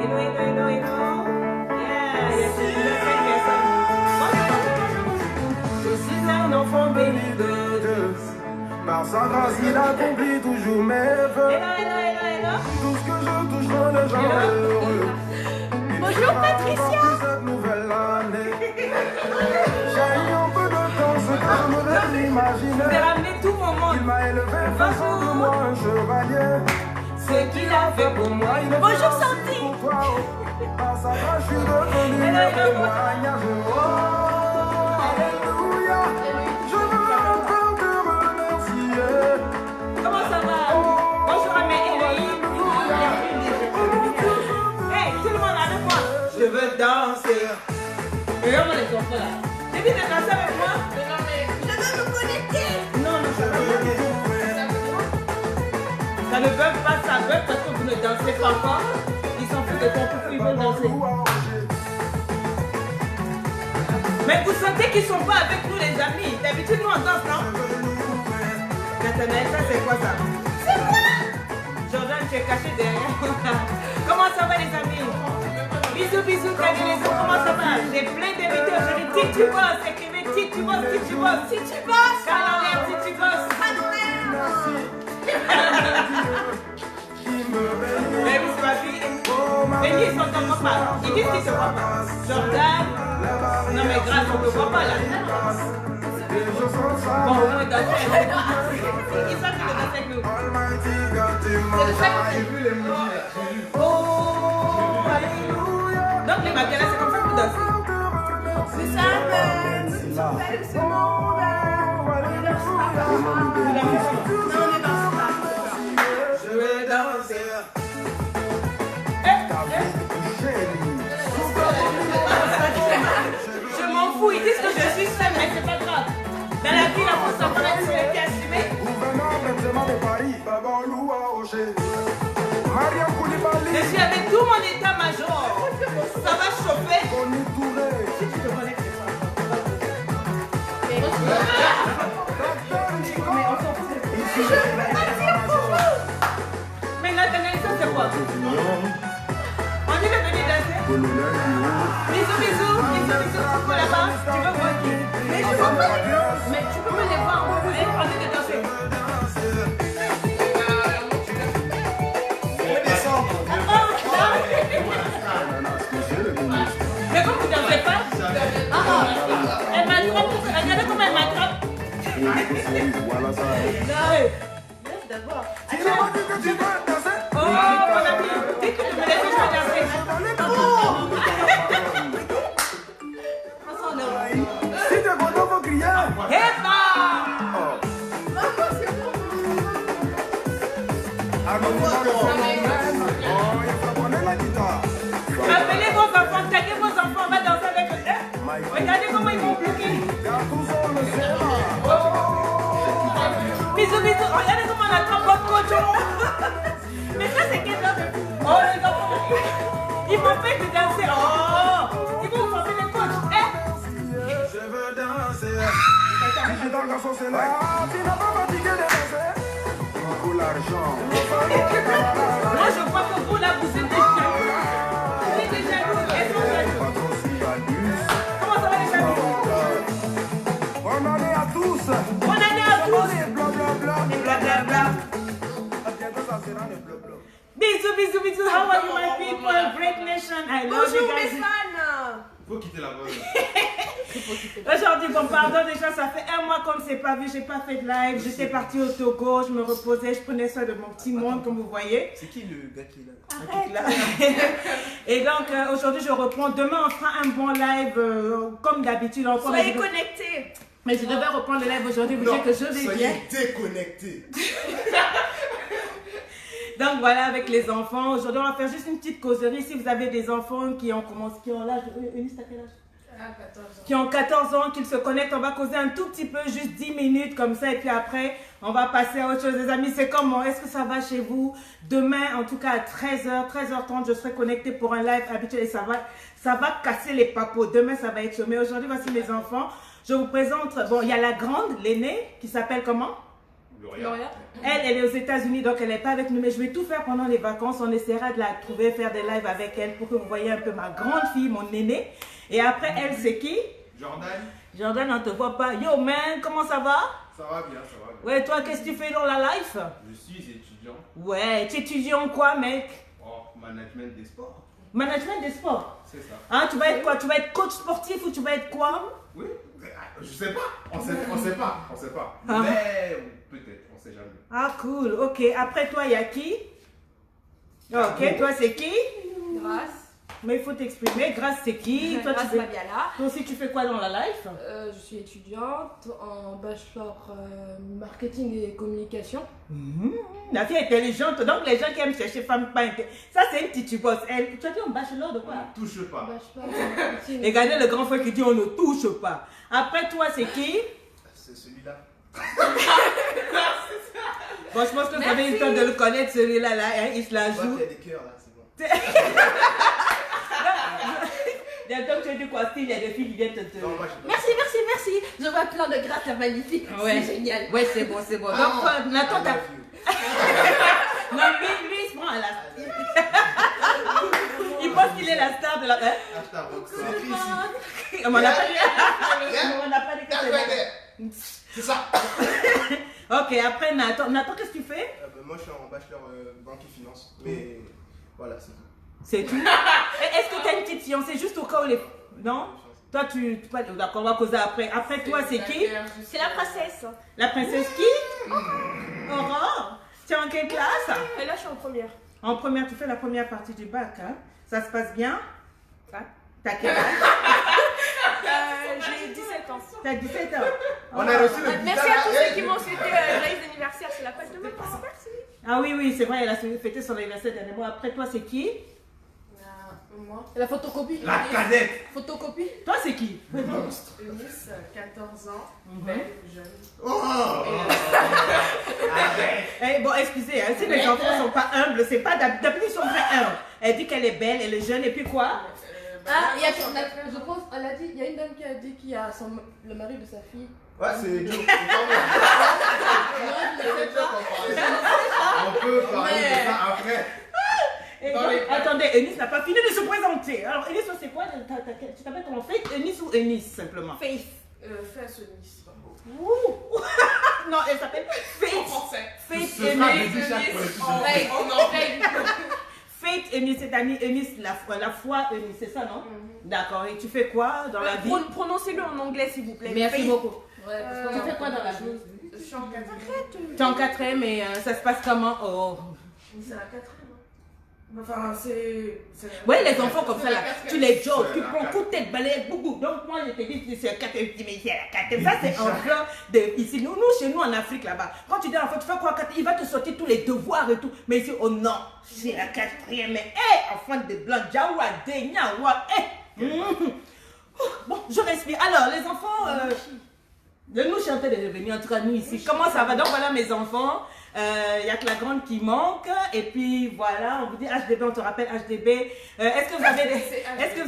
Hello, hello, hello, hello. Yeah, c'est une belle personne. Je suis un enfant béni de Dieu. Par sa grâce, il accomplit toujours mes vœux. Hello, hello, hello, hello. Tout ce que je touche rend les gens heureux. Bonjour Patricia. Cette nouvelle année. J'ai eu un peu de temps, ce que je m'aurais imaginé. J'ai ramené tout mon monde. Il m'a élevé, faisant de moi un chevalier. Ce qu'il a fait pour moi. Bonjour Sandy. Par sa grâce, je suis devenu un témoignage. Oh, alléluia. Je veux encore te remercier. Comment ça va? Bonjour à mes héroïnes. Hey, tout le monde avec moi. Je veux danser. Regarde les enfants là. Début de danser avec moi. Non mais je veux me connecter. Non, non, ça va pas. Ça ne bug pas, ça bug parce que vous ne dansez pas encore. Ils s'en foutent de ton coup, ils veulent danser. Mais vous sentez qu'ils ne sont pas avec nous les amis. D'habitude nous on danse, non? Nathanaël, ça c'est quoi ça? C'est quoi? Jordan, tu es caché derrière. Comment ça va les amis? Bisous, bisous, Kadileso, comment ça va? J'ai plein d'invités aujourd'hui. Titi Boss, écrivez Titi Boss, Titi Boss. Titi Boss! Calendrier, Titi Boss. Mais vous savez, ils sont comme pas. Ils disent qu'ils ne se voient pas. Jordan, non mais grâce, on ne le voit pas là. Bon, on est dans le fait. Ils savent qu'ils dansent avec nous. C'est le fait que j'ai vu les mots. Oh, alléluia. Donc les maquillettes, c'est comme ça que vous dansez. C'est ça, ce monde. Je vais danser. Je m'en fous, ils disent que je suis seule, mais c'est pas grave. Dans la vie, la France s'en prend sur les pieds assumés. Je suis avec tout mon état-major. Ça va chauffer. Si tu te connectes, c'est ça. Mais on s'en fout. Mais Nathanaël, ça c'est quoi? On est venu danser. Bisous, bisous, bisous, bisous. Coucou là-bas. Tu veux voir qui? Mais je vois pas les gens. Mais tu peux me les voir. On est de danser. Mais comme vous ne dansez pas, elle m'attrape. Regardez comment elle m'attrape. Laisse d'abord. Oh, mon ami, dis que tu me laisses pas danser. Si tu es content, faut crier. Eva! Appelez vos enfants, taguez vos enfants, on va danser avec eux. Regardez comment ils vont bloquer. Bisous, bisous. Regardez comment on attrape votre coach. Mais ça, c'est quel homme? Oh, les enfants. Ils m'ont fait de danser. Oh, ils vont vous forcer les coachs. Je veux danser. Si tu dans le garçon, c'est là. Tu n'as pas fatigué de danser. Pour l'argent. Moi, je crois que vous, là, vous êtes des jaloux. Vous êtes des jaloux. Comment ça va, les amis? Bonne année à tous. Bonne année à tous. Blablabla. Blablabla. À bientôt, ça sera les blablabla. Bisous, bisous, bisous. How are you, my people? Great nation. I love you Bonjour mes guys. fans. Faut quitter la bonne. Aujourd'hui, bon, pardon, déjà, ça fait un mois qu'on ne s'est pas vu, j'ai pas fait de live, j'étais partie au Togo, je me reposais, je prenais soin de mon petit monde, comme vous voyez. C'est qui le gars qui est là? Et donc, aujourd'hui, je reprends. Demain, on fera un bon live, comme d'habitude. Soyez connectés. Mais je devais reprendre le live aujourd'hui, vous dire que je vais bien. Soyez déconnectés. Donc voilà, avec les enfants. Aujourd'hui, on va faire juste une petite causerie. Si vous avez des enfants qui ont commencé, qui ont l'âge, Eunice, t'as quel âge? 14 ans. Qui ont 14 ans, qu'ils se connectent, on va causer un tout petit peu, juste 10 minutes comme ça, et puis après, on va passer à autre chose. Les amis, c'est comment? Est-ce que ça va chez vous? Demain, en tout cas à 13h, 13h30, je serai connectée pour un live habituel et ça va casser les papos. Demain, ça va être chaud. Mais aujourd'hui, voici mes enfants. Je vous présente, bon, il y a la grande, l'aînée, qui s'appelle comment? Gloria. Elle est aux États-Unis, donc elle n'est pas avec nous, mais je vais tout faire pendant les vacances. On essaiera de la trouver, faire des lives avec elle pour que vous voyez un peu ma grande fille, mon aînée. Et après, elle, c'est qui? Jordan. Jordan, on ne te voit pas. Yo, man, comment ça va? Ça va bien, ça va bien. Ouais, toi, qu'est-ce que tu fais dans la life? Je suis étudiant Ouais, tu étudies en quoi, mec? en management des sports. Management des sports. C'est ça. Hein, tu vas être quoi? Tu vas être coach sportif ou tu vas être quoi? Oui. Je sais pas. On sait pas. Ah. Mais peut-être, on sait jamais. Ah, cool. Ok. Après toi, il y a qui? Ok, toi, c'est qui? Grâce. Mais il faut t'exprimer. Grâce, c'est qui? Toi, Grâce tu fais... Fabiala. Toi aussi, tu fais quoi dans la life? Je suis étudiante en bachelor marketing et communication. La fille est intelligente. Donc, les gens qui aiment chercher femme pas intelligente. Ça, c'est une petite bosse. Elle... Tu as dit un bachelor de quoi? On ne touche pas. Bachelor marketing. Et regardez le grand frère qui dit on ne touche pas. Après toi, c'est qui? C'est celui-là. Bon, je pense que vous avez eu le temps de le connaître, celui-là, là, hein, il se la Moi, joue. il y a des cœurs là, c'est bon. Comme tu as dit quoi, il y a des filles qui viennent te... Non, moi, je Merci. Je vois plein de grâce magnifique. Ouais. C'est génial. Ouais, c'est bon, c'est bon. Donc, Nathan, t'as... Non, lui, il se prend à la... Il pense qu'il est la star de la... Hein? Hashtag Rockstar. C'est écrit ici. On n'a pas dit que c'est... C'est ça. Ok, après Nathan. Nathan, qu'est-ce que tu fais? Moi, je suis en bachelor banque et finance. Mais voilà, c'est tout. C'est tout. Est-ce que tu as une petite fiancée juste au cas où les... Non? Toi, d'accord, on va causer après. Après toi, c'est qui? C'est la princesse. La princesse qui? Aurore. Tu es en quelle classe? Et là, je suis en première. En première, tu fais la première partie du bac. Hein? Ça se passe bien? T'as quel âge? J'ai 17 ans. T'as 17 ans. On a reçu le Merci à tous ceux qui m'ont souhaité joyeux anniversaire. C'est la page de ma part. Merci. Ah oui, c'est vrai, elle a fêté son anniversaire dernièrement. Après toi, c'est qui? Moi. La photocopie. La cadette. Photocopie. Toi, c'est qui? Eunice, 14 ans, belle, jeune. Oh. Bon, excusez, hein, si les enfants sont pas humbles, c'est pas d'habitude, ils sont très humbles. Elle dit qu'elle est belle, elle est jeune, et puis quoi? Je pense, elle a dit, il y a une dame qui a dit qu'il y a le mari de sa fille. Ouais, c'est Joe. On peut parler de ça après. Et donc, attendez, Eunice n'a pas fini de se présenter. Alors, Eunice, c'est quoi? Tu t'appelles comment? Faith, Eunice ou Eunice simplement? Faith. Fais ce Nice. Ouh. Non, elle s'appelle Faith. En français. Faith Ce sera Eunice. dédié chaque fois. En anglais. Faith Eunice, c'est-à-dire Eunice, la foi Eunice, c'est ça, non? D'accord. Et tu fais quoi dans la vie? Prononcez-le en anglais, s'il vous plaît. Merci Faith. beaucoup. Ouais, Tu fais quoi dans la vie? Je suis en 4e. Tu es en 4e et ça se passe comment? Oh. C'est la 4e. Enfin, c'est. Ouais, les enfants comme ça, là, tu les jobs, C'est tu la prends coup de tête, balai, boubou. Donc, moi, je te dis, c'est un 4e, mais c'est la 4e. Ça, c'est un plan de ici. Nous, chez nous, en Afrique, là-bas, quand tu dis à l'enfant, tu fais quoi? Il va te sortir tous les devoirs et tout. Mais ici, oh non, c'est la 4e. Mais, hé, enfant de blanc, Jawa, Denyawa, hé. Bon, je respire. Alors, les enfants, de nous chanter de revenir, en tout cas, nous ici. Comment ça va? Donc, voilà mes enfants. Il n'y a que la grande qui manque. Et puis voilà, on vous dit HDB, on te rappelle HDB. Est-ce que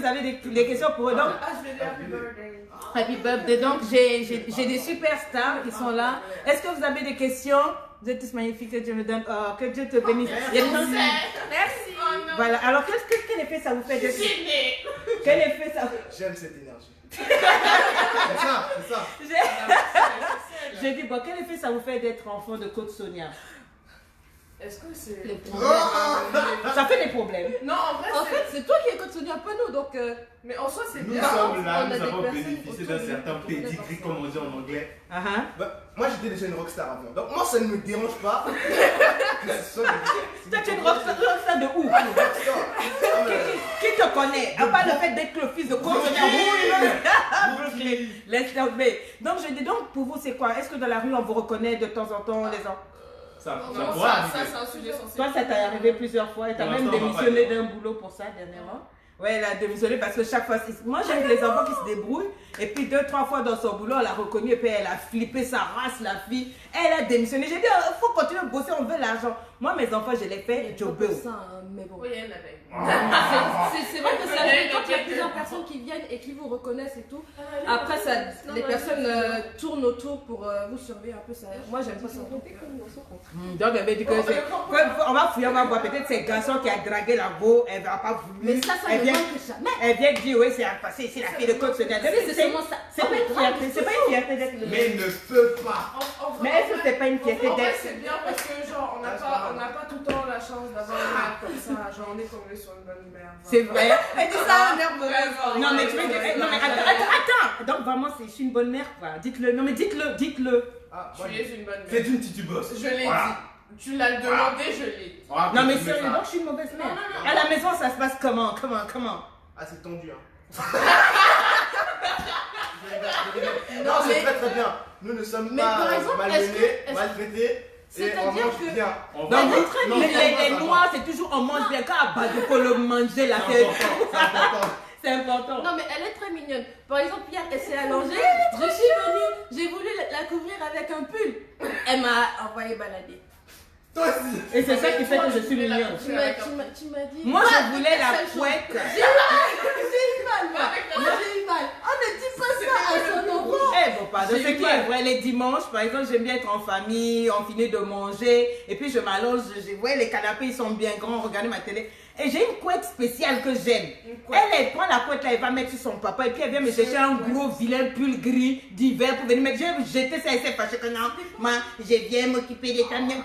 vous avez des questions pour eux? Donc, Happy birthday. Happy birthday. Donc, j'ai des superstars qui sont là. Est-ce que vous avez des questions? Vous êtes tous magnifiques, que Dieu me donne. Oh, que Dieu te bénisse. Il y a des gens qui... Merci. Voilà, alors quel effet ça vous fait d'être... Quel effet ça vous... J'aime cette énergie. C'est ça. J'ai dit, bon, quel effet ça vous fait d'être enfant de Côte Sonia? Est-ce que c'est. Ça fait des problèmes. Non, en vrai, En fait, c'est toi qui écoutes Sonia, pas nous, donc. Mais en soi, c'est Nous bien. sommes là, on a nous des avons personnes bénéficié d'un autour de certain nous qui pedigree, connaissent comme on dit en anglais. Moi, j'étais déjà une rockstar avant. Donc, moi, ça ne me dérange pas. Que ce soit des- Toi, tu es une rockstar de où? Qui te connaît? À part le fait d'être le fils de Côte Sonia. Laisse tomber. Donc, je dis donc, pour vous, c'est quoi? Est-ce que dans la rue, on vous reconnaît de temps en temps, les gens? Ça Non, pourra ça, arriver. c'est un sujet sensible. Toi, ça t'est arrivé plusieurs fois et t'as Pour même l'instant, on va démissionné pas dire. d'un boulot pour ça dernièrement. Ouais, elle a démissionné parce que chaque fois, moi j'aime les enfants qui se débrouillent et puis 2-3 fois dans son boulot, on l'a reconnue et puis elle a flippé sa race, la fille. Elle a démissionné. J'ai dit, il faut continuer à bosser, on veut l'argent. Moi, mes enfants, je les fais jobber. Ça, mais bon. Oui, elle avait. C'est vrai que ça arrive quand il y a plusieurs personnes qui viennent. viennent et qui vous reconnaissent et tout. Après, ça, les personnes tournent autour pour vous surveiller un peu. Ça. Moi, j'aime pas ça. Donc, elle veut dire que on va fouiller, on va voir. Peut-être c'est le garçon qui a dragué la go, elle va pas voulu. Mais ça elle ne vient, manque jamais. elle vient dire, oui, c'est passé ici, la fille de côte se gagne. C'est seulement ça. C'est pas une fierté, c'est pas une fierté d'être. Mais ne peut pas. Mais est-ce que c'est pas une fierté En vrai, d'être. c'est bien parce que, genre, on n'a pas tout le temps la chance d'avoir une mère comme ça. Genre, on est tombé sur une bonne mère. C'est vrai. Elle dit ça, nerveuse. Non, mais tu veux dire. Non, mais attends. Donc, vraiment, je suis une bonne mère, quoi. Dites-le. Non, mais dites-le. Ah, Tu es une bonne c'est mère. une titubeuse. Je l'ai Voilà. dit. Tu l'as demandé, je l'ai dit. Voilà, Non, mais tu mets sérieux, ça. donc je suis une mauvaise mère. Non. À la maison, ça se passe comment? Ah, c'est tendu, hein. Non, Non, c'est mais- très très bien. Nous ne sommes Mais pas par exemple, malmenés, est-ce- maltraités. Et on C'est-à-dire mange que- bien. Donc, les noirs, c'est toujours on mange bien. Quand à Badou, faut le manger, la C'est tête. important. C'est important. Non, mais elle est très mignonne. Par exemple, hier, elle s'est allongée. Je suis venue, j'ai voulu la couvrir avec un pull. Elle m'a envoyé balader. Toi aussi. Et c'est ça qui fait que je suis mignonne. Tu m'as dit. Moi, Quoi, je voulais la seule chose. couette. J'ai eu mal, moi. Moi, j'ai eu mal. On ne dit pas ça à son enfant. Eh bon, pardon, ce qui est vrai, les dimanches, par exemple, j'aime bien être en famille, on finit de manger, et puis je m'allonge, je vois les canapés, ils sont bien grands, regardez ma télé. Et j'ai une couette spéciale que j'aime. Elle prend la couette là, elle va mettre sur son papa, et puis elle vient me chercher un gros vilain pull gris d'hiver pour venir mettre. Je vais jeter ça et c'est fâché que non, moi, je viens m'occuper des camions.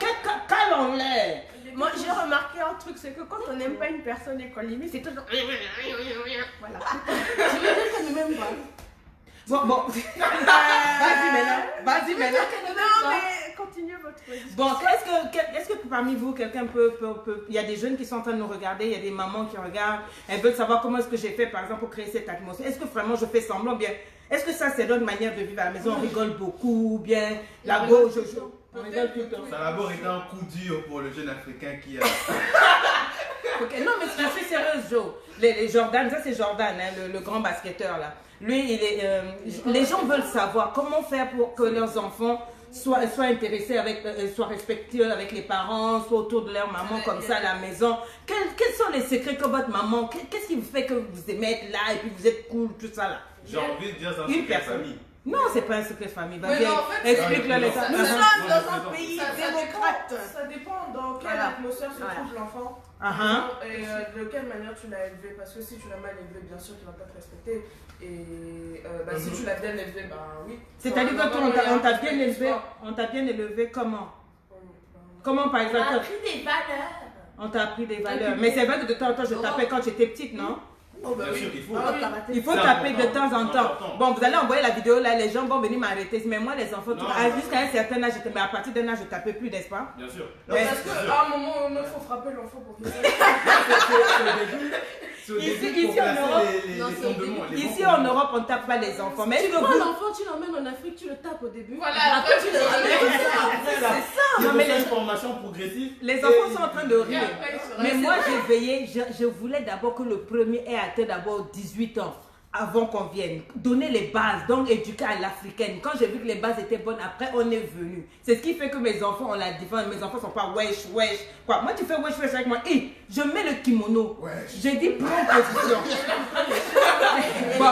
Calons-les. Moi, j'ai remarqué un truc, c'est que quand on n'aime pas une personne et qu'on l'imite, c'est toujours. Voilà. Je veux dire qu'elle ne m'aime pas. Bon. Vas-y maintenant. Non, mais continuez votre discussion. Bon, est-ce que parmi vous, quelqu'un peut. Il y a des jeunes qui sont en train de nous regarder, il y a des mamans qui regardent, elles veulent savoir comment est-ce que j'ai fait, par exemple, pour créer cette atmosphère. Est-ce que vraiment je fais semblant bien? Est-ce que ça, c'est notre manière de vivre à la maison? On rigole beaucoup, bien. La gauche, on rigole tout le temps. Ça a d'abord été un coup dur pour le jeune africain qui a. Ok, non, mais je suis sérieuse, Joe. Les Jordan, ça c'est Jordan, hein, le grand basketteur là. Lui, les gens veulent savoir comment faire pour que leurs enfants soient intéressés soient respectueux avec les parents, soient autour de leur maman comme ça à la maison. Quels sont les secrets que votre maman, qu'est-ce qui vous fait que vous aimez être là et puis vous êtes cool, tout ça là? J'ai envie de dire ça, Une c'est personne. famille. Non, c'est pas un secret famille. Mais Vas-y, non, en fait, explique-le les ça- Nous ça. sommes dans un pays Ça démocrate. Ça dépend dans quelle Voilà. atmosphère se Voilà. trouve l'enfant. Et de quelle manière tu l'as élevé. Parce que si tu l'as mal élevé, bien sûr qu'il va pas te respecter. Et si tu l'as bien élevé, bah oui. C'est-à-dire que toi, on t'a bien élevé comment? Comment par On a exemple? appris des valeurs. On t'a appris des valeurs. Mais c'est vrai que de temps en temps, je tapais quand j'étais petite, non? Bien sûr qu'il faut. Ah oui. Il faut C'est taper de important. temps en temps. Important. Bon, vous allez envoyer la vidéo là, les gens vont venir m'arrêter. Mais moi, les enfants, Non. jusqu'à un certain âge, mais à partir d'un âge, je tapais plus, n'est-ce pas? Bien sûr. Mais- Parce qu'à un moment ou un autre, il faut frapper l'enfant pour qu'il sache. C'est au Ici- début pour ici, en placer Europe- les Non, c'est au fondements. les Ici bons en Europe, on ne tape pas les enfants. Mais est-ce Tu que prends vous. l'enfant, tu l'emmènes en Afrique, tu le tapes au début. Voilà, Après, après, tu le ramènes. Après, là, il Non, faut mais faire les- une formation progressive. Les Et- enfants sont en train de Et rire. après, il sera- Mais moi, j'ai veillé, je voulais d'abord que le premier ait atteint d'abord 18 ans avant qu'on vienne. Donner les bases, donc éduquer à l'africaine. Quand j'ai vu que les bases étaient bonnes, après on est venu. C'est ce qui fait que mes enfants ont la différence. Mes enfants sont pas wesh. Quoi, moi tu fais wesh avec moi. Et je mets le kimono. Wesh. J'ai dit prends position. Bon.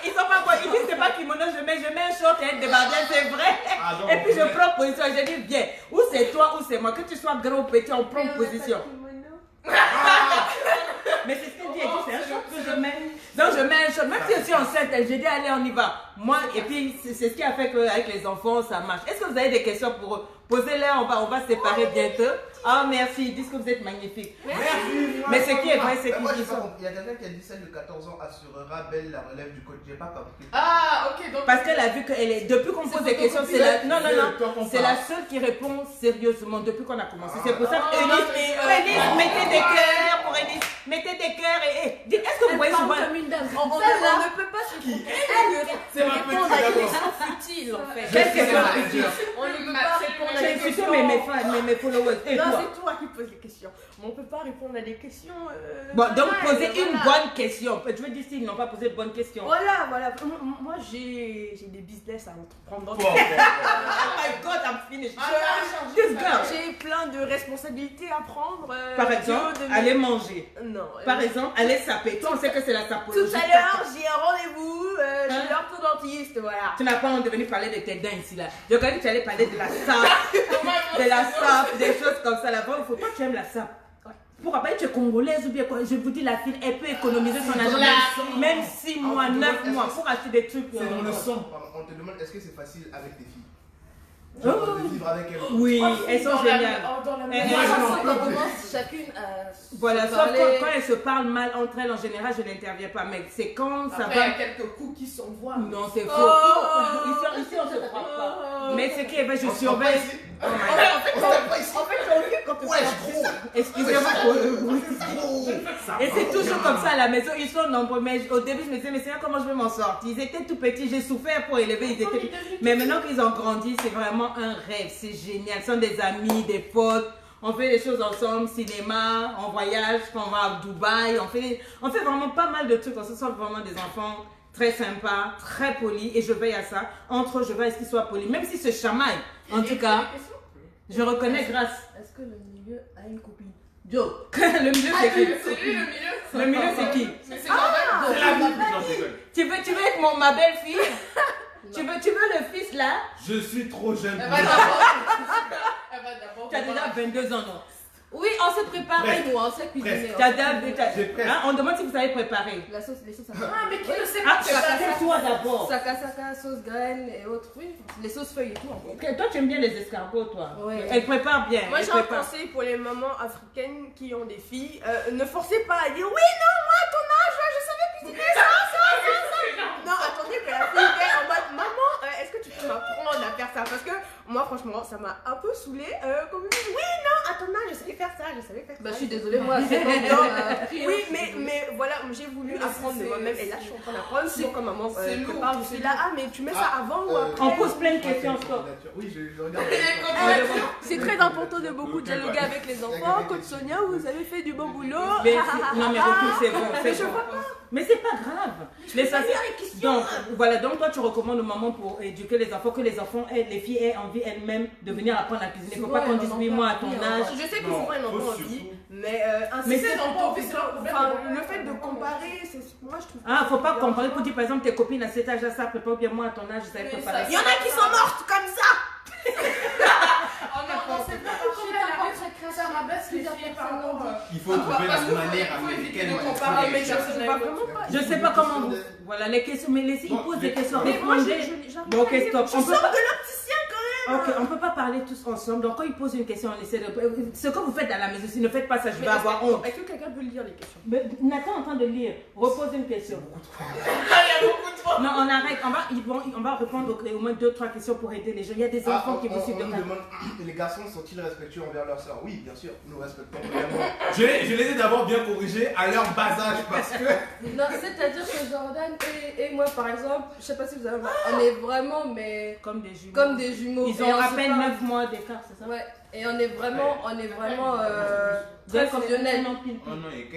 Ils sont pas quoi. Ils disent c'est pas kimono, je mets un short et un débardeur, c'est vrai. Ah, donc, Et puis je vous prends position. J'ai dit viens. Ou c'est toi ou c'est moi. Que tu sois gros ou petit, on prend position. Mais c'est ce qu'elle dit, elle dit, c'est un short que je mets. Donc je mets un short, même si je suis enceinte, j'ai dit allez on y va. Moi, et puis c'est ce qui a fait qu'avec les enfants ça marche. Est-ce que vous avez des questions pour eux? Posez-les, on va se séparer bientôt. Ah merci, ils disent que vous êtes magnifiques. Mais ce qui est vrai, c'est Moi, qu'ils j'ai pas sont. compris. Il y a quelqu'un qui a dit celle de 14 ans assurera belle la relève du coach. J'ai pas compris. Ah, ok, donc. Parce qu'elle a vu qu'elle est. Depuis qu'on pose des questions, c'est la. Non, c'est la seule qui répond sérieusement depuis qu'on a commencé. C'est pour ça que Eunice, mettez des cœurs pour Eunice. Mettez des cœurs et. Dites, est-ce que vous Elle voyez parle souvent. comme une dame. On Celle-là, ne peut pas se C'est ma répondre petite à des d'abord. questions futiles en fait. Quelle question Je On ne peut pas répondre à J'ai des insulté questions. mes fans, mes followers. Et Non, toi? c'est toi qui poses les questions. on peut pas répondre à des questions. Bon, donc voilà, poser une voilà. bonne question. Je veux dire s'ils n'ont pas posé de bonne question. Voilà. Moi, j'ai des business à entreprendre. Bon, Oh my god, I'm finished. This girl. J'ai plein de responsabilités à prendre. Par exemple, de- aller manger. Non. Par exemple, aller saper. Toi, on sait que c'est la sapologie. Tout à l'heure, j'ai un rendez-vous Hein? chez l'orthodontiste, voilà. Tu n'as pas envie de venir parler de tes dents ici là. Je croyais que tu allais parler de la sape, de la sape, des choses comme ça là-bas. Il faut pas que tu aimes la sape. Pourquoi pas, tu es congolaise ou bien quoi? Je vous dis, la fille, elle peut économiser son argent même 6 mois, 9 mois pour acheter des trucs. c'est dans le sang. On te demande est-ce que c'est facile avec tes filles Oh. de vivre avec elles. Oui, elles sont géniales. Dans la Eh, même eh, On commence chacune à Voilà, se sauf parler. quand elles se parlent mal entre elles, en général, je n'interviens pas. Mais c'est quand ça Après, il y va. a quelques coups qui s'envoient. Non, c'est faux. Oh. Ici, on se croit pas. Oh. Mais ce qui est vrai, je On se prend surveille. pas ici. Oh my God. On se tape pas ici. En fait, on dit quand Ouais, je gros. Excusez-moi. Oui. Gros. Et c'est toujours comme ça à la maison, ils sont nombreux. Mais au début, je me disais, mais c'est comment je vais m'en sortir? Ils étaient tout petits, j'ai souffert pour élever, ils étaient. Mais maintenant qu'ils ont grandi, c'est vraiment un rêve, c'est génial. Ils sont des amis, des potes. On fait des choses ensemble, cinéma, on voyage, on va à Dubaï, on fait vraiment pas mal de trucs. On se sent vraiment des enfants très sympas, très polis, et je veille à ça. Entre eux, je veille à ce qu'ils soient polis, même s'ils se chamaillent. En tout cas, je reconnais grâce. Est-ce que le milieu a une copine? Joe. Le milieu, c'est qui? C'est lui le milieu. Le milieu, c'est qui? Mais c'est Jordan. C'est la vie. Non, je déconne. Tu veux être ma belle-fille? tu veux le fils là? Je suis trop jeune. Elle pour va ça. d'abord. Tu as déjà 22 ans, non? Oui, on se prépare, Presque. nous, on sait cuisiner. Tu as déjà. J'ai presque. Hein, on demande si vous savez préparer. La sauce, les sauces à Ah, mais qui ne sait Ah, pas préparer? c'est toi d'abord. Saka, sauce graine et autres. Oui, les sauces feuilles et tout. En fait. Ok, toi, tu aimes bien les escargots, toi. Ouais. Elle prépare bien. Moi, elle j'ai un prépare. conseil pour les mamans africaines qui ont des filles. Ne forcez pas à dire oui, non, moi, à ton âge, je savais cuisiner ça. Non, attendez que la fille vienne en mode maman, est-ce que tu peux m'apprendre à faire ça? Parce que moi, franchement, ça m'a un peu saoulée. Comme oui, non, à ton âge, je savais faire ça, je savais faire ça. Bah, je suis désolée, moi, c'est longtemps. Oui, mais voilà, j'ai voulu apprendre de moi-même et là, je suis en train d'apprendre. Sinon, comme maman c'est lourd, prépare, je suis là, ah, mais tu mets ça avant ou après? On pose plein de questions, stop. Oui, je regarde. C'est très important de beaucoup dialoguer avec les enfants. Comme Sonia, vous avez fait du bon boulot. Non, mais recule, c'est bon. C'est bon. Mais c'est pas grave. Donc, voilà, donc toi, tu recommandes aux mamans pour éduquer les enfants, que les enfants, les filles aient envie elles-mêmes de venir apprendre à cuisiner. Il ne faut pas qu'on dise oui, moi, à ton âge. Je sais qu'ils Non, font pas faut énormément surtout- envie, mais Mais insister c'est dans plutôt- c'est un problème. enfin, le fait de comparer, c'est moi je trouve. Ah, faut pas comparer pour dire, par exemple, tes copines à cet âge-là, ça prépare bien, moi, à ton âge, je savais Mais préparer. ça- Il y en a qui sont mortes comme ça. Oh non, c'est pas comme ça ma baisse les filles par rapport. Il faut trouver la Parce que manière faut éviter américaine. de de comparer faire mes les choses. choses. C'est pas vraiment pas. Je sais pas comment vous. Voilà, les questions, mais laissez, ils posent des questions, Mais moi, répondez. j'arrive Bon, pas ok, à dire- stop. Je On peut sors pas. de l'opticien quand même. Ok, on peut pas parler tous ensemble. Donc, quand ils posent une question, on essaie de. Ce que vous faites à la maison, si ne faites pas ça, je vais avoir honte. Est-ce que quelqu'un peut lire les questions? Mais Nathan est en train de lire. Repose une question. Non, on arrête. On va répondre au moins 2-3 questions pour aider les gens. Il y a des Ah, enfants qui vous suivent de on nous près. demande, les garçons sont-ils respectueux envers leurs sœurs? Oui, bien sûr, nous respectons vraiment. Je les ai d'abord bien corrigés à leur bas âge parce que. Non, c'est-à-dire que Jordan et moi, par exemple, je sais pas si vous avez remarqué, on est vraiment, mais Comme des jumeaux. comme des jumeaux. Ils Et ont on à se peine parle. 9 mois d'écart, c'est ça? Ouais, et on est vraiment très fusionnels. Un an pile. Un an et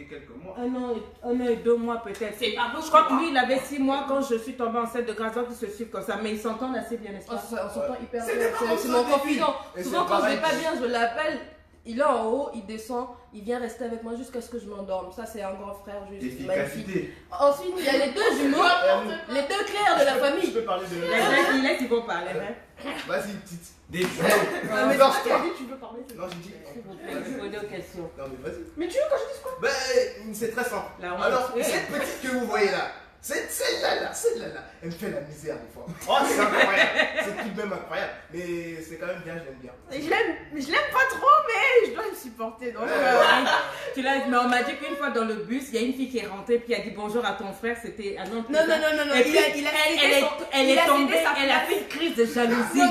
quelques mois. Un an et 2 mois peut-être. C'est pas beaucoup. Je crois que lui, il avait 6 mois quand je suis tombée enceinte de grâce, donc ils se suivent comme ça. Mais ils s'entendent assez bien, n'est-ce On pas? s'entend hyper bien. C'était pas C'est comme mon ça, confident. et Souvent, c'est quand je vais pareil. pas bien, je l'appelle. Il est en haut, il descend, il vient rester avec moi jusqu'à ce que je m'endorme. Ça, c'est un grand frère juste magnifique. Efficacité. Ensuite, il y a les deux jumeaux, les deux clairs de la Je famille. peux parler de. Laisse, ils vont parler. Hein? Vas-y, petite. Des jumeaux. Mais Non, tu as dit tu veux parler. Non, j'ai dit. S'il vous plaît, répondez aux questions. Non, mais vas-y. Mais tu veux que je dise quoi? Ben, c'est très simple. La honte. Alors, cette petite que vous voyez là, celle-là, elle me fait la misère des fois. Oh, c'est incroyable. C'est tout de même incroyable. Mais c'est quand même bien, je l'aime bien. Je l'aime pas trop, mais je dois le supporter. Donc, Tu l'as, mais on m'a dit qu'une fois dans le bus, il y a une fille qui est rentrée puis a dit bonjour à ton frère. C'était à Nantes. Non. Et puis, Il a elle il est a tombée, cédé sa elle a place. fait une crise de jalousie. Non,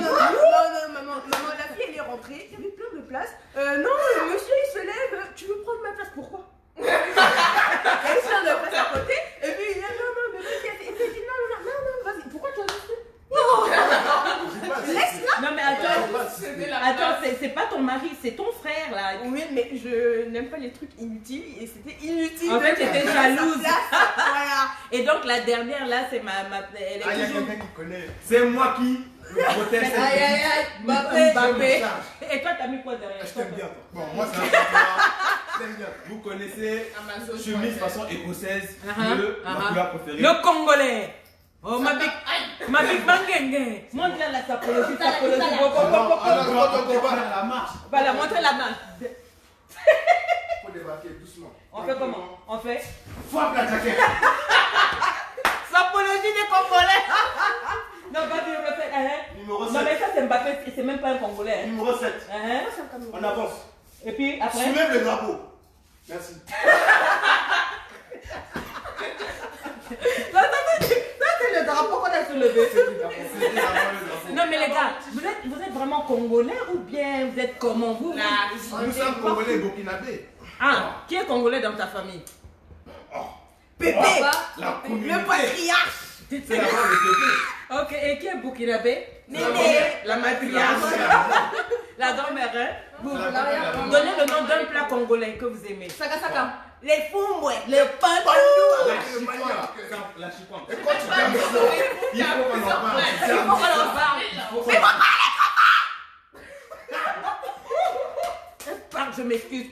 maman, la fille elle est rentrée, il y avait plein de places. Non, monsieur il se lève, tu veux prendre ma place, pourquoi? Elle se lève de place à côté, et puis il dit non, mais monsieur, il dit non, vas-y, pourquoi tu as dit Non mais attends, C'était la attends, c'est pas ton mari, c'est ton frère là. Oui, mais je inutile et c'était inutile. En fait, de j'étais faire sa jalouse. place. Voilà. Et donc, la dernière, là, c'est elle est Ah, il y a toujours... quelqu'un qui connaît. C'est moi qui proteste. Aïe, aïe, aïe, Mbappé. Mbappé. Et toi, t'as mis quoi derrière? Je t'aime bien, toi. Bon, moi, c'est un je t'aime bien. Vous connaissez Amazon. chemise façon écossaise, Uh-huh, bleu, ma uh-huh. couleur préférée. Le Congolais. Oh, ma big mangenge. Montre-la la sapologie, sapologie. La marche. Voilà, montre la main. Faut débarquer doucement. On fait comment? On fait Frappe la jaquette. sapologie des Congolais. Non, pas tu le fais. Numéro Non, mais 7. ça, c'est Mbappé, c'est même pas un Congolais. Numéro 7. On avance. Et puis, après. Soulève le drapeau. Merci. Ça, c'est le drapeau qu'on a soulevé. C'était avant le drapeau. Non, mais les gars, vous êtes vraiment Congolais ou bien vous êtes comment vous? Nous sommes Congolais et Burkinabés. Ah, qui est Congolais dans ta famille? Pépé, La communauté. le patriarche. C'est la voix de Ok, et qui est Burkinabé? Néné. La matriarche. La grand-mère, hein? Vous, Pépé. donnez le nom d'un plat congolais que vous aimez. Saka, saka. Les fumboués. Le panou. La chikwang. Et quand tu t'aimes ça, il faut qu'on en parle. Il faut qu'on en parle. Pardon, je m'excuse.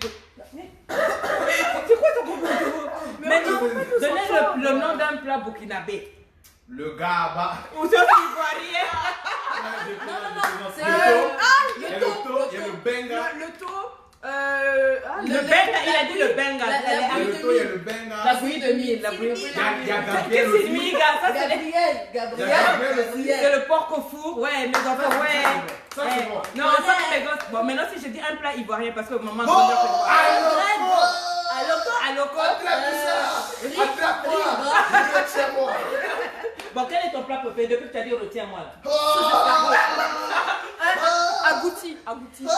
C'est quoi ton comportement? Maintenant, donnez le nom d'un plat burkinabé. Le gaba. Ou ce ivoirien. C'est Il y a le taux, il y a le benga. Le taux. Le benga, il a dit le benga. La Il y a bouillie le de taux, il y a mille. le benga. La bouillie de mille. La bouillie de mille. Il y a Gabriel Qu'est-ce que c'est aussi. lui, gars? Ça, c'est Gabriel, Il y a Gabriel. Gabriel aussi. c'est le porc au four. Ouais, mes enfants, ouais. Ça, c'est bon. Non, ça, c'est mes gosses. Bon, maintenant, si je dis un plat ivoirien, parce que maman... Oh, Aloko. Attrape-moi. Retiens-moi. Bon, quel est ton plat préféré depuis que tu as dit retiens-moi là? Agouti. Agouti. Non, ça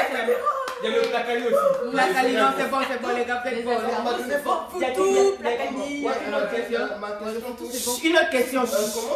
c'est la même. Il y a le placali aussi. La Cali, non, c'est bon, les gars, c'est bon. On m'a donné fort. Il y a Tout, il y a une autre question. Comment Une autre question.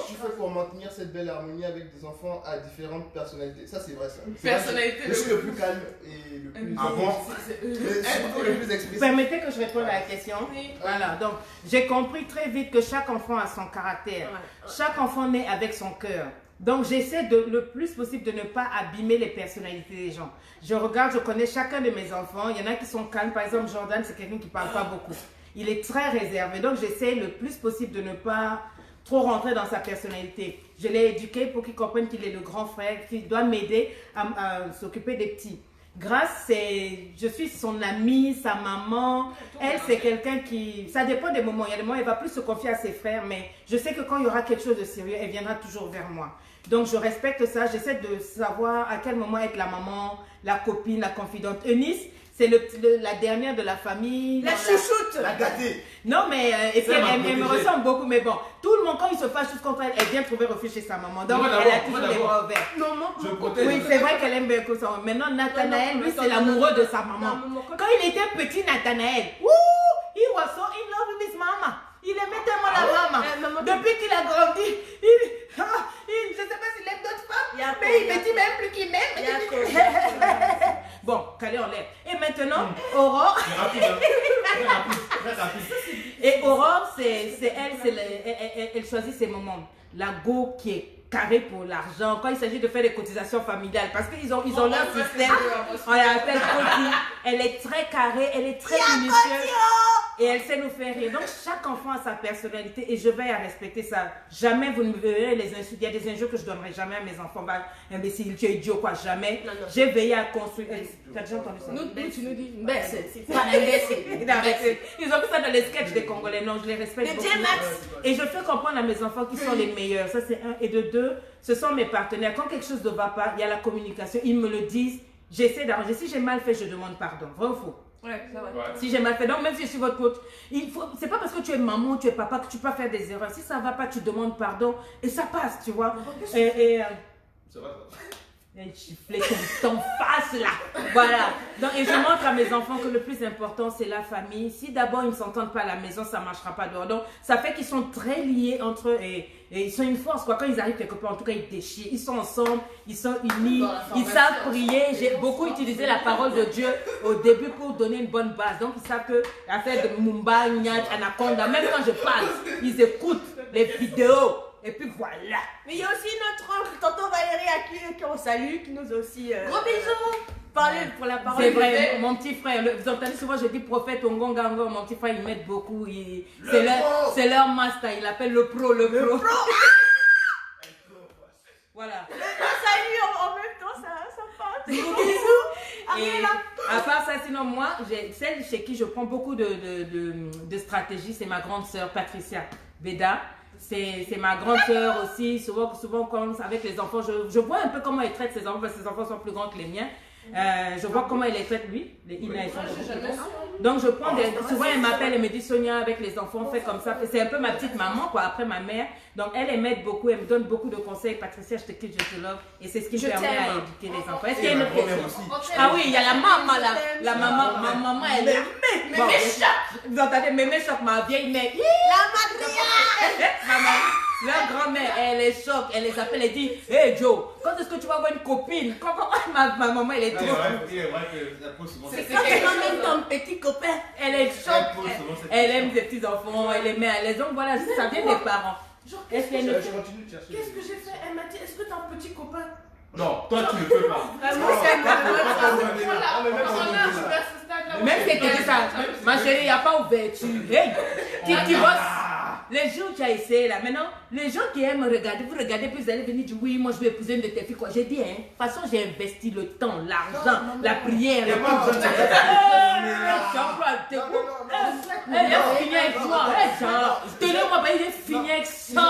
tu fais pour maintenir cette belle harmonie avec des enfants à différentes personnalités? Ça, c'est vrai, ça. Personnalité, Je suis le plus calme et le plus. Ah bon? Le plus expressif. Permettez que je réponde à la question. Voilà, donc j'ai compris très vite que chaque enfant a son caractère. Chaque enfant naît avec son cœur. Donc j'essaie le plus possible de ne pas abîmer les personnalités des gens. Je regarde, je connais chacun de mes enfants. Il y en a qui sont calmes. Par exemple, Jordan, c'est quelqu'un qui ne parle pas beaucoup. Il est très réservé. Donc j'essaie le plus possible de ne pas trop rentrer dans sa personnalité. Je l'ai éduqué pour qu'il comprenne qu'il est le grand frère, qu'il doit m'aider à s'occuper des petits. Grâce, je suis son amie, sa maman. Elle, c'est quelqu'un qui... Ça dépend des moments. Il y a des moments où elle va plus se confier à ses frères, mais je sais que quand il y aura quelque chose de sérieux, elle viendra toujours vers moi. Donc, je respecte ça. J'essaie de savoir à quel moment être la maman, la copine, la confidente. Eunice, c'est la dernière de la famille. La chouchoute. La gâtée. Non, mais et puis C'est ma elle me protégée. ressemble beaucoup, mais bon, tout le monde, quand il se fâche juste contre elle, elle vient trouver refuge chez sa maman. Donc, Moi elle a d'abord, toujours moi les d'abord. bras ouverts. Non, non. Je protège. Oui, c'est vrai qu'elle aime bien que ça. Maintenant, Nathanaël, lui, c'est l'amoureux de sa maman. Quand il était petit, Nathanaël, he was so in love with his mama. Il aimait tellement la maman. Depuis qu'il a grandi, je ne sais pas s'il aime d'autres femmes, mais il me dit même plus qu'il m'aime. Bon, calé en l'air. Et maintenant, Aurore. C'est rapide, hein. Très rapide, très rapide. Et Aurore, elle choisit ses moments. La go qui est carrée pour l'argent, quand il s'agit de faire des cotisations familiales, parce qu'ils ont leur système, on l'appelle coti. Elle est très carrée, elle est très minutieuse et elle sait nous faire rire. Donc chaque enfant a sa personnalité et je veille à respecter ça. Jamais vous ne me verrez les insultes. Il y a des injures que je ne donnerai jamais à mes enfants. Bah, imbécile, tu es idiot, quoi, jamais. J'ai veillé à construire. Tu as déjà entendu ça? Nous, tu nous dis, ben, c'est pas imbécile. Non, mais ils ont vu ça dans les sketchs des Congolais. Non, je les respecte beaucoup. Et je fais comprendre à mes enfants qu'ils sont les meilleurs. Ça, c'est un. Et de deux, ce sont mes partenaires. Quand quelque chose ne va pas, il y a la communication. Ils me le disent. J'essaie d'arranger. Si j'ai mal fait, je demande pardon. Vrai ou faux? Ouais, ça va. Si j'ai mal fait. Donc, même si je suis votre coach, c'est pas parce que tu es maman, tu es papa que tu peux faire des erreurs. Si ça va pas, tu demandes pardon et ça passe, tu vois. Ça va, ça. Elle giflait ton face là. Voilà. Donc, et je montre à mes enfants que le plus important, c'est la famille. Si d'abord ils ne s'entendent pas à la maison, ça ne marchera pas dehors. Donc, ça fait qu'ils sont très liés entre eux et ils sont une force. Quoi. Quand ils arrivent quelque part, en tout cas, ils déchirent. Ils sont ensemble, ils sont unis, ils savent prier. J'ai beaucoup utilisé la parole de Dieu au début pour donner une bonne base. Donc, ils savent que l'affaire de Mumba, Nyat, Anaconda, même quand je parle, ils écoutent les vidéos. Et puis voilà. Mais il y a aussi notre oncle, tonton Valérie, à qui on salue, qui nous a aussi. Gros bisous. Parlé pour la parole. C'est vrai, mon petit frère, vous entendez souvent, je dis prophète Ongonga, mon petit frère, ils m'aident beaucoup. C'est leur master, il appelle le pro. Voilà. Salut en même temps, ça part. Gros bisous. Et à part ça, sinon moi, celle chez qui je prends beaucoup de stratégies, c'est ma grande sœur Patricia Beda. C'est ma grande sœur aussi. Souvent quand, avec les enfants, je vois un peu comment elle traite ses enfants, parce que ses enfants sont plus grands que les miens. Je vois comment elle les traite, lui. Les Ina, ils sont beaucoup plus grands. Donc je prends souvent elle m'appelle et me dit Sonia, avec les enfants, on fait comme ça. C'est un peu ma petite maman, quoi, après ma mère. Donc elle m'aide beaucoup, elle me donne beaucoup de conseils. Patricia, je te quitte, je te love. Et c'est ce qui me permet à éduquer les enfants. Est-ce qu'il y a une autre question? Ah oui, il y a la maman là. La maman, ma maman, elle est mémé choc. Vous entendez, mémé choc, ma vieille mère. La matriarche. Maman, leur grand-mère, elle les choque, elle les appelle, elle dit hey Joe, quand est-ce que tu vas avoir une copine? Ma maman, elle est trop. C'est quand tu ramènes ton petit copain. Elle est choc, elle aime ses petits-enfants, elle les met à l'aise. Donc voilà, ça vient des parents. Qu'est-ce Est-ce qu'il y a une autre- continue de chercher. que j'ai fait? Elle m'a dit, est-ce que t'as un petit copain? Non, toi tu ne peux pas. Vraiment, Même si elle te dit ça, ma chérie, il n'y a pas ouverture. Hey, tu vois, les jours où tu as essayé là, maintenant, les gens qui aiment regarder, vous regardez, puis vous allez venir dire oui, moi je vais épouser une de tes filles. Quoi. J'ai dit, hein, de toute façon, j'ai investi le temps, l'argent, la prière, le temps. Elle est finie avec toi. Tenez-moi, il est fini avec ça.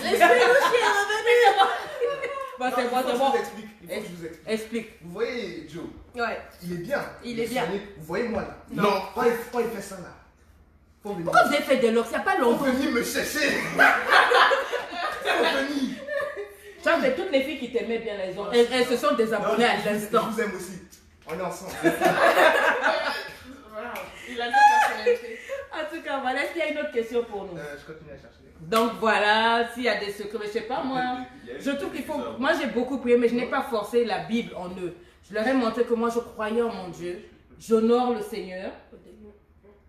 Laissez-nous chier, revenez. Bon, c'est bon, c'est Je bon. vous explique. Il faut que je vous explique. Explique. Vous voyez Joe, Ouais. il est bien. Il est bien. Vous voyez moi là. Non. Quand il fait ça là. Faut venir. Pourquoi vous avez fait des locks? Il n'y a pas Faut longtemps. venir me chercher. Faut venir. Tu vois, toutes les filles qui t'aimaient bien, elles se sont désabonnées à l'instant. Je vous aime aussi. On est ensemble. Il a deux personnalités. En tout cas, voilà, est-ce qu'il y a une autre question pour nous? Je continue à chercher. Donc voilà, s'il y a des secrets, je sais pas moi. Je trouve qu'il faut. Moi j'ai beaucoup prié, mais je n'ai pas forcé la Bible en eux. Je leur ai montré que moi je croyais en mon Dieu. J'honore le Seigneur.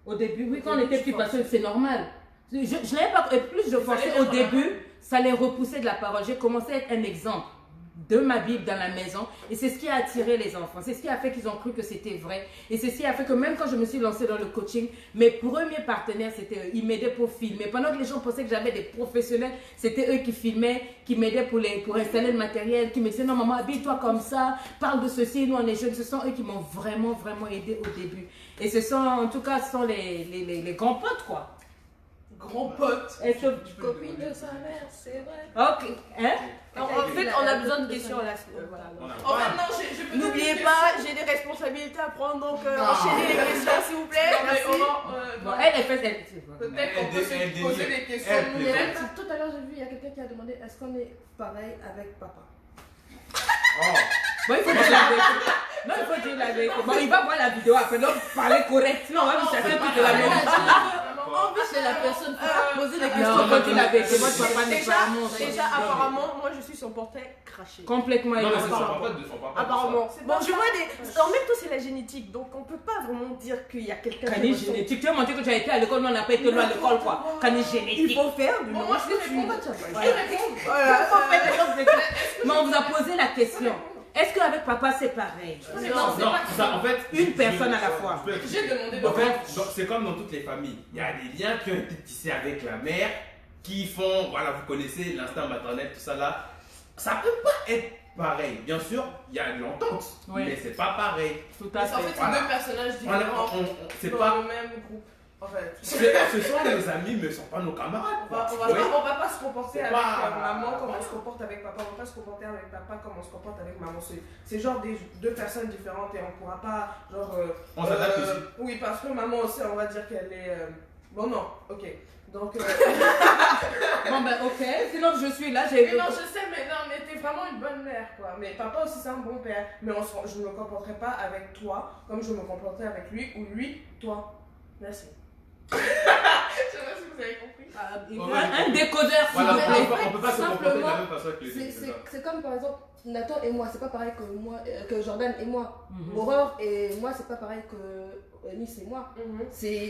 Au début, oui, quand on était petit, parce que c'est normal. Je n'avais pas. Et plus je forçais au début, ça les repoussait de la parole. J'ai commencé à être un exemple de ma Bible dans la maison, et c'est ce qui a attiré les enfants, c'est ce qui a fait qu'ils ont cru que c'était vrai, et c'est ce qui a fait que même quand je me suis lancée dans le coaching, mes premiers partenaires c'était eux, ils m'aidaient pour filmer, pendant que les gens pensaient que j'avais des professionnels, c'était eux qui filmaient, qui m'aidaient pour installer le matériel, qui me disaient non maman habille-toi comme ça, parle de ceci, nous on est jeunes, ce sont eux qui m'ont vraiment aidé au début, et ce sont en tout cas ce sont les grands potes quoi. Grand pote. Est-ce que... Copine de sa mère, c'est vrai. Ok, hein? En fait, on a besoin de questions là. Voilà. En fait, non, je peux N'oubliez pas, j'ai des responsabilités à prendre, donc enchaînez les questions s'il vous plaît. Merci. Bon, elle fait Peut-être qu'on peut se poser des questions elle nous-mêmes. Même tout à l'heure, j'ai vu, il y a quelqu'un qui a demandé est-ce qu'on est pareil avec papa? Bon, il faut dire la vérité. Non, il faut dire la vérité. Bon, il va voir la vidéo après, donc parler correct. Sinon, on va vous chercher toute la même Envie chez la personne, faut pas poser des Non, questions. faut dire la vérité. Votre papa n'est pas mon Déjà, apparemment, moi je suis son portrait craché. complètement Non, mais c'est innocent. son papa de son papa. Apparemment. Bon, je vois des. En même temps, c'est la génétique, donc on peut pas vraiment dire qu'il y a quelqu'un qui Cani ressemble. génétique. Tu as montré que tu as été à l'école, nous on n'a pas été loin à l'école quoi. Cani Il génétique. faut faire du Bon, moi, je peux répondre. Mais on vous a posé la question. Est-ce qu'avec papa c'est pareil? Non, ça, en fait, Une personne à la fois. je peux expliquer. J'ai demandé En de fait, c'est comme dans toutes les familles. Il y a des liens qui ont été tissés avec la mère, qui font, voilà, vous connaissez l'instinct maternel, tout ça là. Ça peut pas être pareil. Bien sûr, il y a de l'entente, Oui. mais c'est pas pareil. Tout à En fait, fait. c'est Voilà. deux personnages Voilà, différents c'est dans pas. le même groupe. En fait. Ce sont nos amis, mais ce sont pas nos camarades. On va Oui. pas se comporter C'est avec pas- maman comme on se comporte avec papa. On va pas se comporter avec papa comme on se comporte avec maman. C'est genre deux personnes différentes et on pourra pas genre. On s'adapte aussi. Oui, parce que maman aussi, on va dire qu'elle est. Bon non, ok. Donc. Bon ben ok, sinon je suis là, j'ai... Mais non, je sais, mais non, mais t'es vraiment une bonne mère, quoi. Mais papa aussi, c'est un bon père. Mais je ne me comporterai pas avec toi comme je me comporterai avec lui ou lui, toi. Merci. Je sais pas si vous avez compris. Un décodeur, s'il Voilà, vous plaît. on peut pas se comporter de la même façon avec les filles. C'est comme par exemple Nathan et moi, c'est pas pareil que Jordan et moi. Aurore et moi, c'est pas pareil que Nice et moi.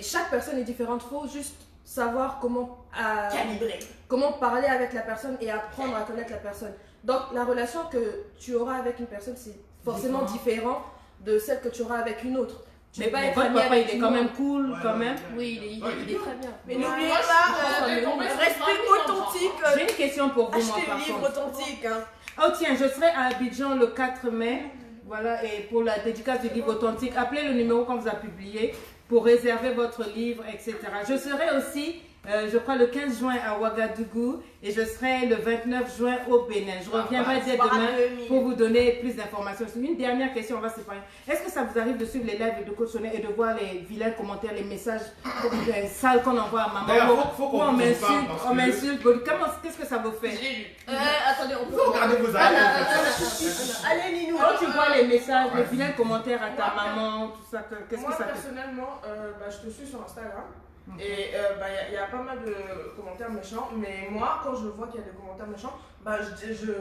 Chaque personne est différente, faut juste savoir comment Calibrer. comment parler avec la personne et apprendre à connaître la personne. Donc la relation que tu auras avec une personne, c'est forcément différent de celle que tu auras avec une autre. Tu Mais peux pas être votre ami papa, avec il est tout quand le même monde. cool, Ouais, quand ouais, même. Oui, il est très bien. Mais Mais n'oubliez n'oubliez pas, pas, respect authentique. J'ai une question pour vous, moi, Achetez par le livre contre. authentique. Hein. Oh tiens, je serai à Abidjan le 4 mai. Voilà, et pour la dédicace du livre authentique, appelez le numéro qu'on vous a publié pour réserver votre livre, etc. Je serai aussi, je crois, le 15 juin à Ouagadougou et je serai le 29 juin au Bénin. Je reviendrai dès demain pour vous donner plus d'informations. Une dernière question, on va se séparer. Est-ce que ça vous arrive de suivre les lives de Coach Sonet et de voir les vilains commentaires, les messages sales qu'on envoie à maman? D'ailleurs, faut Ou qu'on on vous m'insulte, parle parce on que- m'insulte. Qu'est-ce que ça vous fait? J'ai lu. Attendez, on peut. Faut regarder vos amis. Allez, Ninou. Quand tu vois les messages, les vilains commentaires à ta maman, tout ça, qu'est-ce que Moi, ça te fait? personnellement, je te suis sur Instagram. Et y a pas mal de commentaires méchants. Mais moi, quand je vois qu'il y a des commentaires méchants, je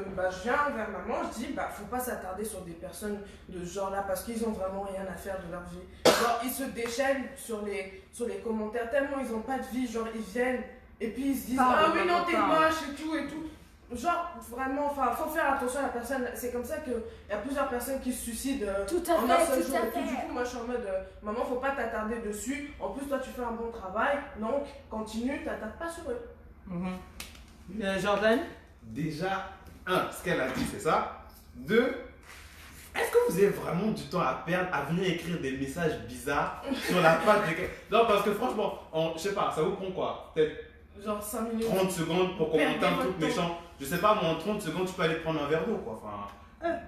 viens vers maman, je dis, faut pas s'attarder sur des personnes de ce genre-là parce qu'ils ont vraiment rien à faire de leur vie. Genre, ils se déchaînent sur les commentaires tellement ils ont pas de vie. Genre, ils viennent et puis ils se disent, ah oui, non, t'es moche et tout et tout. Genre, vraiment, faut faire attention à la personne. C'est comme ça qu'il y a plusieurs personnes qui se suicident Tout à en un fait, seul tout jour. à Et puis, du fait. coup, moi, je suis en mode, maman, faut pas t'attarder dessus. En plus, toi, tu fais un bon travail. Donc, continue, t'attardes pas sur eux. Jordan? Déjà, ce qu'elle a dit, c'est ça. 2, est-ce que vous avez vraiment du temps à perdre à venir écrire des messages bizarres sur la page de... Non, parce que franchement, je sais pas, ça vous prend quoi? Peut-être Genre 5 minutes. 30 secondes pour commenter Perdez un truc votre temps. méchant. Je sais pas, moi, en 30 secondes, tu peux aller prendre un verre d'eau, quoi. Enfin,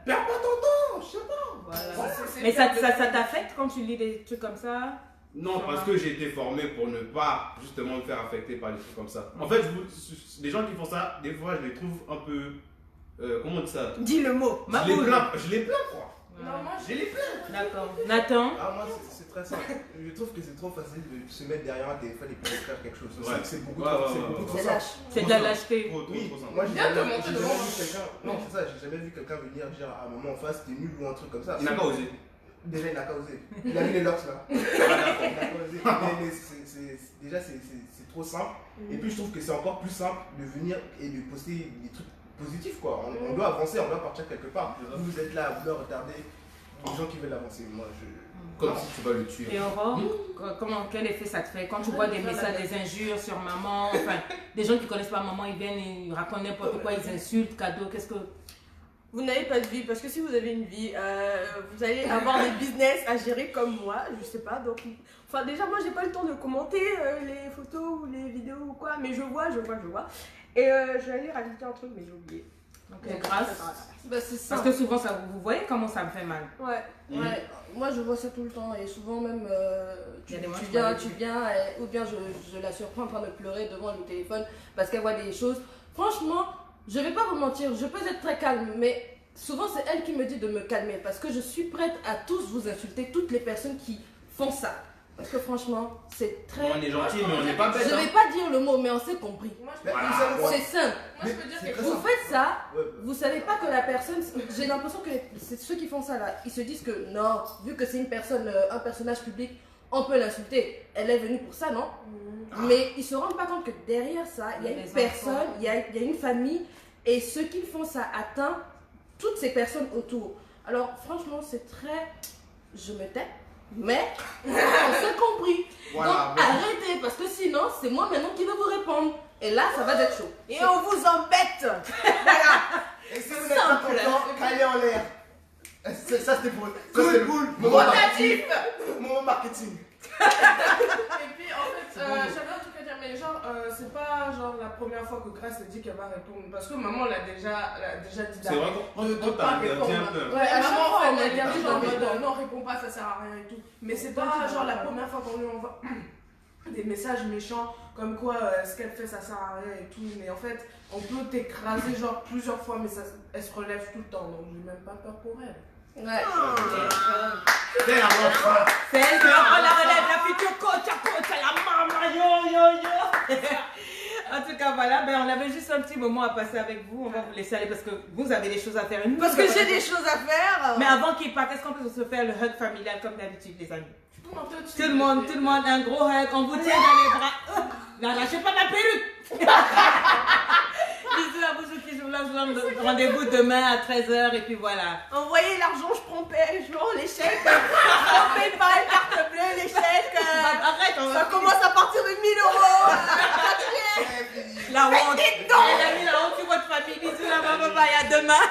perds pas ton temps, je sais pas. Voilà. C'est Mais ça faire de- t'affecte quand tu lis des trucs comme ça? Non, parce que j'ai été formé pour ne pas justement me faire affecter par des trucs comme ça. En fait, les gens qui font ça, des fois, je les trouve un peu. Comment on dit ça? Dis le mot. Je les plains, quoi. Non, moi, Je les plains. D'accord. Nathan? Ah, moi, c'est très simple. Je trouve que c'est trop facile de se mettre derrière un téléphone et puis d'écrire quelque chose. Ouais. C'est beaucoup Ouais, trop, ouais, c'est ouais, beaucoup ouais. trop C'est simple. lâche. C'est de la lâcheté. Oui, Trop simple. moi j'ai Viens te jamais, monter j'ai devant jamais vu moi. quelqu'un. Non, c'est ça, j'ai jamais vu quelqu'un venir dire à maman en face, t'es nul ou un truc comme ça. Il n'a pas osé. Déjà, il n'a qu'à oser. Il a vu les locks là. Il n'a pas osé. Mais déjà, c'est trop simple. Et puis, je trouve que c'est encore plus simple de venir et de poster des trucs positifs quoi. On doit avancer, on doit partir quelque part. Vous êtes là à vouloir retarder les gens qui veulent avancer. Moi, Comme si tu vas le tuer. Et Aurore, quel effet ça te fait quand tu vois des messages, des injures sur maman, enfin, des gens qui connaissent pas maman, ils viennent, ils racontent n'importe quoi, ils insultent, cadeaux, qu'est-ce que... Vous n'avez pas de vie parce que si vous avez une vie, vous allez avoir des business à gérer comme moi, je sais pas. Donc, enfin déjà moi j'ai pas le temps de commenter les photos ou les vidéos ou quoi, mais je vois. Et j'allais rajouter un truc mais j'ai oublié. Donc, grâce. Bah c'est ça. Parce que souvent, ça, vous voyez comment ça me fait mal. Ouais. Moi je vois ça tout le temps et souvent même Il y a des mois, tu viens ou bien je la surprends en train de pleurer devant le téléphone parce qu'elle voit des choses. Franchement, je vais pas vous mentir, je peux être très calme, mais souvent c'est elle qui me dit de me calmer parce que je suis prête à tous vous insulter, toutes les personnes qui font ça. Parce que franchement, c'est très... On est gentil, mais on n'est pas bête. Je hein. vais pas dire le mot, mais on s'est compris. Moi, je peux, Voilà. C'est simple. moi, je peux dire c'est quelque très chose. Vous faites ça, Ouais. vous savez pas que la personne, j'ai l'impression que c'est ceux qui font ça là, ils se disent que non, vu que c'est une personne, un personnage public, on peut l'insulter. Elle est venue pour ça, non? Mais ils se rendent pas compte que derrière ça, il y a Les une enfants. personne, il y a une famille, et ceux qui font ça atteint toutes ces personnes autour. Alors franchement, c'est très, je me tais, mais on s'est compris. Voilà, Donc merci. arrêtez, parce que sinon, c'est moi maintenant qui vais vous répondre. Et là, ça va être chaud. Et on vous embête. Et si vous n'êtes pas Simple. content, calez en l'air. Ça c'était pour. Cool. Rotatif. Mon marketing. Et puis en fait, j'avais un truc à dire, mais genre, c'est pas genre la première fois que Grace a dit qu'elle va répondre. Parce que maman l'a déjà dit C'est vrai qu'on t'a interdit un peu. Ouais, à chaque Maman, fois, on elle a dit dit genre, non, non, réponds pas, ça sert à rien et tout. Mais c'est pas genre la première fois qu'on lui envoie. des messages méchants comme quoi ce qu'elle fait ça sert à rien et tout, mais en fait on peut t'écraser genre plusieurs fois mais ça, elle se relève tout le temps donc j'ai même pas peur pour elle. Ouais. C'est la bonne. C'est elle qui prend la relève, la future coach, la maman, yo. En tout cas, voilà, ben, on avait juste un petit moment à passer avec vous. On va vous laisser aller parce que vous avez des choses à faire. Parce que j'ai des choses à faire. Mais avant qu'il parte, est-ce qu'on peut se faire le hug familial comme d'habitude, les amis? Tout le monde, un gros hug. On vous tient dans les bras. N'arrachez pas ma perruque. Bisous à vous qui je vous lance rendez-vous demain à 13h et puis voilà. Envoyez l'argent, je prends les chèques. Je prends PayPal, carte bleue, les chèques. Arrête, ça commence à partir de 1 000 euros. La honte. Elle a mis la honte sur votre famille. Bisous la maman, bye, à demain.